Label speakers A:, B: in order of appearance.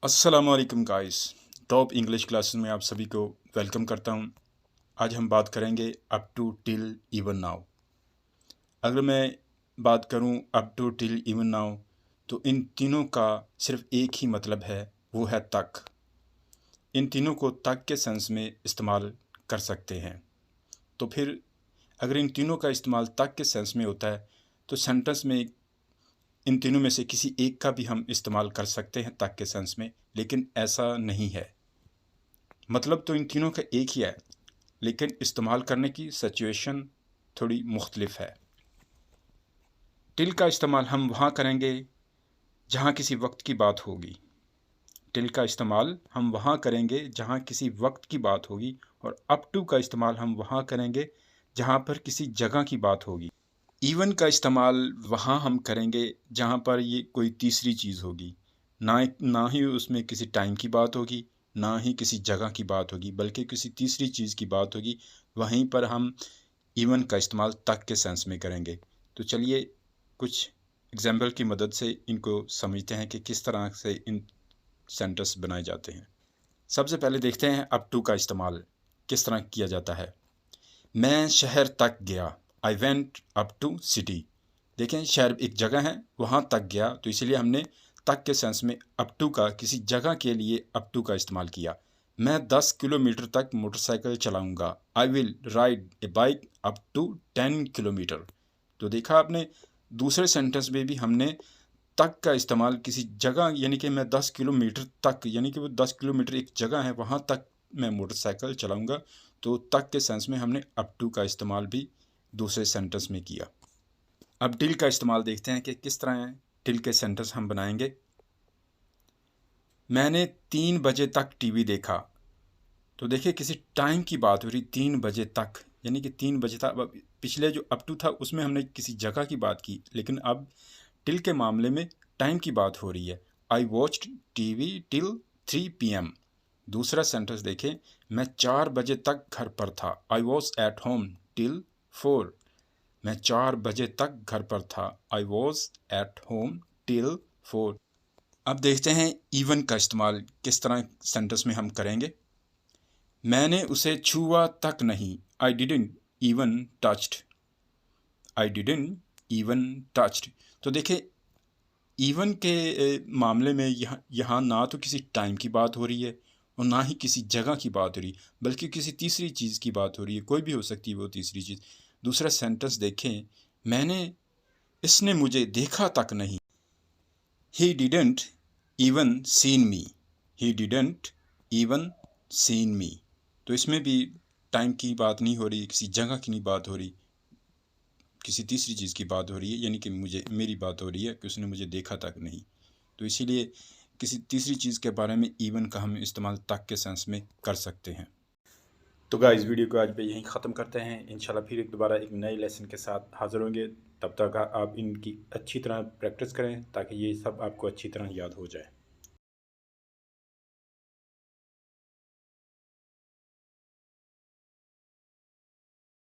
A: अस्सलामुअलैकुम guys. Top English classes में आप सभी को वेलकम करता हूं। आज हम बात करेंगे up to till even now. अगर मैं बात करूं up to till even now तो इन तीनों का सिर्फ एक ही मतलब है, वो है तक। इन तीनों को तक के सेंस में इस्तेमाल कर सकते हैं। तो फिर अगर इन तीनों का इस्तेमाल तक के सेंस में होता है तो सेंटेंस में इन तीनों में से किसी एक का भी हम इस्तेमाल कर सकते हैं तक के सेंस में, लेकिन ऐसा नहीं है। मतलब तो इन तीनों का एक ही है, लेकिन इस्तेमाल करने की सिचुएशन थोड़ी मुख्तलिफ है। टिल का इस्तेमाल हम वहाँ करेंगे जहाँ किसी वक्त की बात होगी। टिल का इस्तेमाल हम वहाँ करेंगे जहाँ किसी वक्त की बात होगी, और अप टू का इस्तेमाल हम वहाँ करेंगे जहाँ पर किसी जगह की बात होगी। इवन का इस्तेमाल वहाँ हम करेंगे जहाँ पर ये कोई तीसरी चीज़ होगी। ना ही उसमें किसी टाइम की बात होगी, ना ही किसी जगह की बात होगी, बल्कि किसी तीसरी चीज़ की बात होगी। वहीं पर हम इवन का इस्तेमाल तक के सेंस में करेंगे। तो चलिए कुछ एग्जाम्पल की मदद से इनको समझते हैं कि किस तरह से इन सेंटेंस बनाए जाते हैं। सबसे पहले देखते हैं अप टू का इस्तेमाल किस तरह किया जाता है। मैं शहर तक गया, I went up to city. देखें, शहर एक जगह है, वहाँ तक गया, तो इसलिए हमने तक के सेंस में अप टू का किसी जगह के लिए अप टू का इस्तेमाल किया। मैं 10 किलोमीटर तक मोटरसाइकिल चलाऊंगा, I will ride a bike up to 10 kilometre. तो देखा आपने, दूसरे सेंटेंस में भी हमने तक का इस्तेमाल किसी जगह, यानी कि मैं 10 किलोमीटर तक, यानी कि वो 10 किलोमीटर एक जगह है, वहाँ तक मैं मोटरसाइकिल चलाऊंगा। तो तक के सेंस में हमने अप टू का इस्तेमाल भी दूसरे सेंटेंस में किया। अब टिल का इस्तेमाल देखते हैं कि किस तरह टिल के सेंटेंस हम बनाएंगे। मैंने 3 बजे तक टीवी देखा। तो देखिए, किसी टाइम की बात हो रही, 3 बजे तक, यानी कि 3 बजे तक। अब पिछले जो अप टू था उसमें हमने किसी जगह की बात की, लेकिन अब टिल के मामले में टाइम की बात हो रही है। I watched TV till 3 PM। दूसरा सेंटेंस देखें, मैं 4 बजे तक घर पर था, I was at home till 4। मैं 4 बजे तक घर पर था, I was at home till 4। अब देखते हैं इवन का इस्तेमाल किस तरह सेंटेंस में हम करेंगे। मैंने उसे छुआ तक नहीं, I didn't even touched. I didn't even touched. तो देखिए, इवन के मामले में यहाँ ना तो किसी टाइम की बात हो रही है और ना ही किसी जगह की बात हो रही, बल्कि किसी तीसरी चीज़ की बात हो रही है। कोई भी हो सकती है वो तीसरी चीज़। दूसरा सेंटेंस देखें, इसने मुझे देखा तक नहीं। He didn't even seen me. He didn't even seen मी। तो इसमें भी टाइम की बात नहीं हो रही, किसी जगह की नहीं बात हो रही, किसी तीसरी चीज़ की बात हो रही है, यानी कि मेरी बात हो रही है कि उसने मुझे देखा तक नहीं। तो इसीलिए किसी तीसरी चीज़ के बारे में इवन का हम इस्तेमाल तक के सेंस में कर सकते हैं। तो गाइस, वीडियो को आज पे यहीं ख़त्म करते हैं। इंशाल्लाह फिर दोबारा एक नए लेसन के साथ हाज़िर होंगे। तब तक आप इनकी अच्छी तरह प्रैक्टिस करें ताकि ये सब आपको अच्छी तरह याद हो जाए।